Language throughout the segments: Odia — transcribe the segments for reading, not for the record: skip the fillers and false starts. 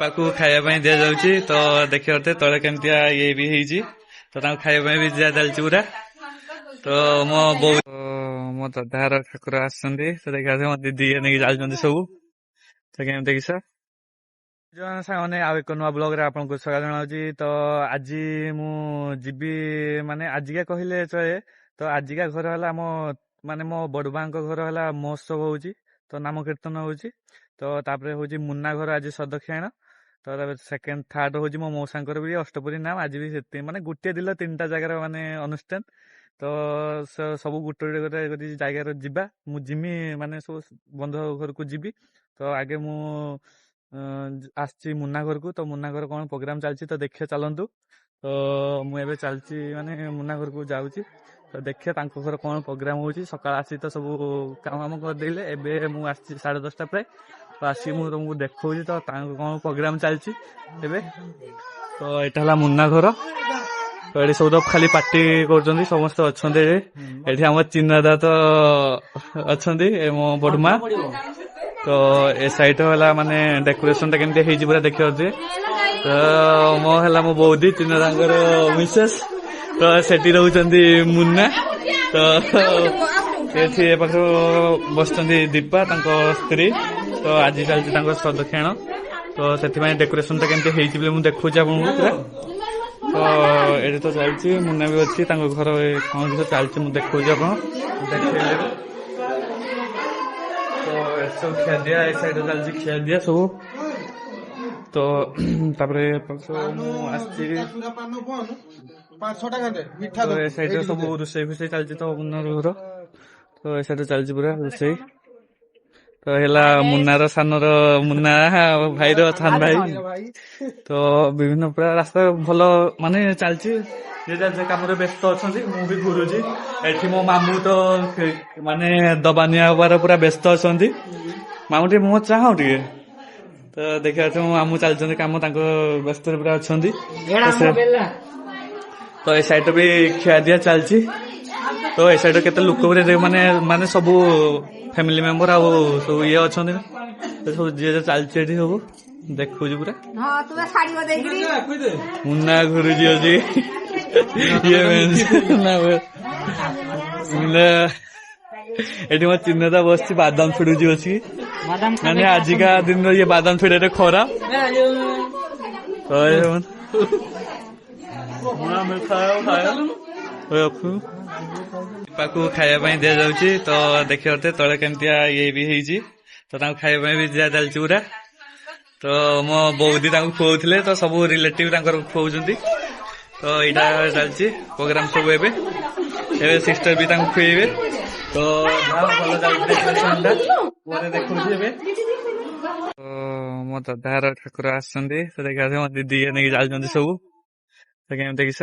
ପାକୁ ଖାଇବା ପାଇଁ ଦିଆଯାଉଛି ତ ଦେଖିବା ତଳେ କେମିତିଆ ଇଏ ବି ହେଇଛି ତ ତାଙ୍କୁ ଖାଇବା ପାଇଁ ବି ଦିଆଯାଉଛି ପୁରା। ତ ମୋ ବୋଉ ମୋ ଦାଦାର ଠାକୁର ଆସିଛନ୍ତି ତ ଦେଖିବା ମୋ ଦିଦି ନେଇକି ଯାଉଛନ୍ତି ସବୁ। ତ କେମିତି ଦେଖିଛ ସାଙ୍ଗମାନେ ଆଉ ଏକ ନୂଆ ବ୍ଲଗରେ ଆପଣଙ୍କୁ ସ୍ୱାଗତ ଜଣାଉଛି। ତ ଆଜି ମୁଁ ଯିବି ମାନେ ଆଜିକା କହିଲେ ଚଳେ। ତ ଆଜିକା ଘର ହେଲା ମାନେ ମୋ ବଡବାଙ୍କ ଘର ହେଲା ମହୋତ୍ସବ ହଉଛି ତ ନାମ କୀର୍ତ୍ତନ ହଉଛି। ତ ତାପରେ ହଉଛି ମୁନା ଘର ଆଜି ସଦକ୍ଷିଣ। ତ ତାପରେ ସେକେଣ୍ଡ ଥାର୍ଡ ହଉଛି ମୋ ମଉସାଙ୍କର ବି ଅଷ୍ଟପରୀ ନାମ ଆଜି ବି ସେତିକି ମାନେ ଗୋଟିଏ ଦିନ ତିନିଟା ଜାଗାର ମାନେ ଅନୁଷ୍ଠାନ। ତ ସବୁ ଗୋଟେ ଗୋଟେ ଜାଗାରେ ଯିବା ମୁଁ ଯିମି ମାନେ ସବୁ ବନ୍ଧୁ ଘରକୁ ଯିବି। ତ ଆଗେ ମୁଁ ଆସିଛି ମୁନା ଘରକୁ। ତ ମୁନା ଘର କଣ ପ୍ରୋଗ୍ରାମ ଚାଲିଛି ତ ଦେଖିବା ଚାଲନ୍ତୁ। ତ ମୁଁ ଏବେ ଚାଲିଛି ମାନେ ମୁନା ଘରକୁ ଯାଉଛି। ତ ଦେଖିବା ତାଙ୍କ ଘର କଣ ପ୍ରୋଗ୍ରାମ ହଉଛି। ସକାଳ ଆସି ତ ସବୁ କାମ କରିଦେଲେ ଏବେ ମୁଁ ଆସିଛି 10:30 ପ୍ରାୟ। ତ ଆସିକି ମୁଁ ତମକୁ ଦେଖଉଛି ତ ତାଙ୍କ କଣ ପ୍ରୋଗ୍ରାମ ଚାଲିଛି ଏବେ। ତ ଏଇଟା ହେଲା ମୁନା ଘର। ତ ଏଠି ସବୁ ତ ଖାଲି ପାର୍ଟି କରୁଛନ୍ତି ସମସ୍ତେ ଅଛନ୍ତି ଏଠି ଆମ ଚିନା ଦା ତ ଅଛନ୍ତି ମୋ ବଡମା। ତ ଏ ସାଇଟ ହେଲା ମାନେ ଡେକୋରେସନ ଟା କେମିତି ହେଇଛି ପୁରା ଦେଖିପାରୁଛି। ତ ମୋ ହେଲା ମୋ ବୌଦି ଚିନା ଦାଙ୍କର ମିସେସ୍। ତ ସେଠି ରହୁଛନ୍ତି ମୁନା। ତ ଏଠି ଏ ପାଖରୁ ବସିଛନ୍ତି ଦୀପା ତାଙ୍କ ସ୍ତ୍ରୀ। ତ ଆଜି ଚାଲିଛି ତାଙ୍କର ସଦକ୍ଷିଣ। ତ ସେଥିପାଇଁ ଡେକୋରେସନ ଟା କେମିତି ହେଇଛି ବୋଲି ମୁଁ ଦେଖୁଛି ଆପଣଙ୍କୁ ପୁରା। ତ ଏଠି ତ ଚାଲିଛି ମୁନା ବି ଅଛି ତାଙ୍କ ଘର କଣ କିଛି ଚାଲିଛି ମୁଁ ଦେଖଉଛି ଆପଣ ଦେଖେଇଲେ। ତ ଏସବୁ ଖିଆଦିଆ ଏ ସାଇଡରେ ଚାଲିଛି ଖିଆଦିଆ ସବୁ। ତ ତାପରେ ମୁଁ ଆସିଛି ଏ ସାଇଡରେ ସବୁ ରୋଷେଇ ଫୋଷେଇ ଚାଲିଛି ତ ମୁନାର ଘର। ତ ଏ ସାଇଡରେ ଚାଲିଛି ପୁରା ରୋଷେଇ। ତ ହେଲା ମୁନାର ସାନର ମୁନା ଭାଇର ସାନ ଭାଇ। ତ ବିଭିନ୍ନ ପ୍ରକାର ରାସ୍ତା ଭଲ ମାନେ ଚାଲିଛି। ଯେ କାମରେ ବ୍ୟସ୍ତ ଅଛନ୍ତି ମୁଁ ବି ଘୁରୁଛି। ଏଠି ମୋ ମାମୁଁ ତ ମାନେ ଦବା ନିଆ ହବାର ପୁରା ବ୍ୟସ୍ତ ଅଛନ୍ତି। ମାମୁଁ ଟିକେ ମୁହଁ ଚାହାଁ ଟିକେ। ତ ଦେଖିବା ମୋ ମାମୁଁ ଚାଲିଛନ୍ତି କାମ ତାଙ୍କ ବ୍ୟସ୍ତରେ ପୁରା ଅଛନ୍ତି। ତ ଏ ସାଇଡ ବି ଖିଆଦିଆ ଚାଲିଛି। ତ ଏ ସାଇଡ କେତେ ଲୋକ ମାନେ ସବୁ ଫ୍ୟାମିଲି ମେମ୍ବର ଆଉ ସବୁ ଇଏ ଅଛନ୍ତି। ସବୁ ଯିଏ ଚାଲିଛି ଏଠି ସବୁ ଦେଖୁଛି ପୁରା। ମୁନା ଘୁରୁଛି ଅଛି ଏଠି ମୋ ଚିହ୍ନତା ବସିଛି ବାଦାମ ଛିଡୁଛି ଅଛି। ମାନେ ଆଜିକା ଦିନରେ ଇଏ ବାଦାମ ଛିଡିଆରେ ଖରା। ପାକୁ ଖାଇବା ପାଇଁ ଦିଆଯାଉଛି ତ ଦେଖିବା ତଳେ କେମିତିଆ ଇଏ ବି ହେଇଛି। ତ ତାଙ୍କୁ ଖାଇବା ପାଇଁ ବି ଦିଆଯାଉଛି ପୁରା। ତ ମୋ ବୌଦି ତାଙ୍କୁ ଖୁଆଉଥିଲେ ତ ସବୁ ରିଲେଟିଭ ତାଙ୍କର ଖୁଆଉଛନ୍ତି। ତ ଏଇଟା ଚାଲିଛି ପ୍ରୋଗ୍ରାମ ସବୁ ଏବେ ସିଷ୍ଟର ବି ତାଙ୍କୁ ଖୁଏଇବେ। ତ ଭଲ ଚାଲିଛି ପରେ ଦେଖୁଛି ଏବେ। ତ ମୋ ଦାଦାର ଠାକୁର ଆସିଛନ୍ତି ତ ଦେଖିବା ମୋ ଦିଦି ନେଇକି ଯାଉଛନ୍ତି ସବୁ। ତ କେମିତି ଦେଖିଛ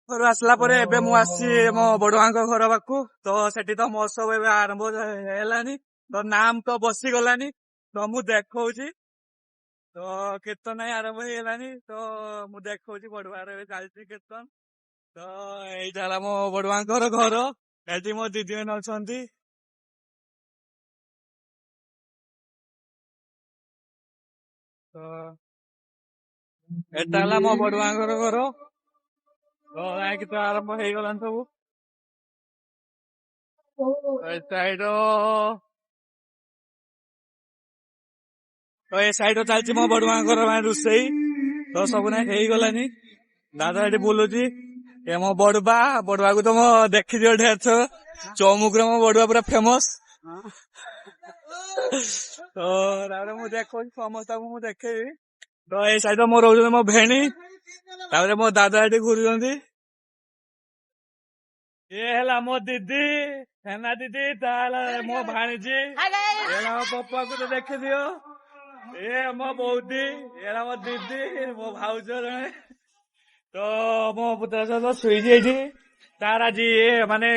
ଘରୁ ଆସିଲା ପରେ ଏବେ ମୁଁ ଆସିଛି ମୋ ବଡମାଙ୍କ ଘର ପାଖକୁ। ତ ସେଠି ତ ମହୋତ୍ସବ ଏବେ ଆରମ୍ଭ ହେଲାନି। ତ ନାମ ତ ବସିଗଲାନି। ତ ମୁଁ ଦେଖଉଛି ତ କୀର୍ତ୍ତନ ଆରମ୍ଭ ହେଇଗଲାନି। ତ ମୁଁ ଦେଖଉଛି ବଡବାର ଏବେ ଚାଲିଛି କୀର୍ତ୍ତନ। ତ ଏଇଟା ହେଲା ମୋ ବଡମାଙ୍କର ଘର। ଏଠି ମୋ ଦିଦି ମାନେ ଅଛନ୍ତି। ତ ଏଟା ହେଲା ମୋ ବଡମାଙ୍କର ଘର। ତ ଗୀତ ଆରମ୍ଭ ହେଇଗଲାଣି ସବୁ। ତ ଏ ସାଇଡ ଚାଲିଛି ମୋ ବଡମାଙ୍କର ରୋଷେଇ। ତ ସବୁ ନାଇଁ ହେଇଗଲାନି। ଦାଦା ଏଠି ବୁଲୁଛି। ଏ ମୋ ବଡବାକୁ ତ ମୋ ଦେଖିଥିବ ଢେର ଥର। ଚୌମୁଖରେ ମୋ ବଡୁଆ ପୁରା ଫେମସ। ତ ତାପରେ ମୁଁ ଦେଖୁଛି ସମସ୍ତଙ୍କୁ ମୁଁ ଦେଖେଇବି। ତ ଏଇ ସାଇଡ ମୋ ରହୁଛନ୍ତି ମୋ ଭେଣୀ। ତାପରେ ମୋ ଦାଦା ଏଠି ଘୁରୁଛନ୍ତି। ଇଏ ହେଲା ମୋ ଦିଦି ହେନା ଦିଦି। ତାହେଲେ ମୋ ଭାଣିଜୀ ମୋ ପପାକୁ ତ ଦେଖିଦିଅ। ଏ ମୋ ବୌଦି ଏରା ମୋ ଦିଦି ମୋ ଭାଉଜ ଜଣେ। ତ ମୋ ପୁତୁରା ସହିତ ଶୋଇଛି ଏଇଠି। ତାର ଆଜି ମାନେ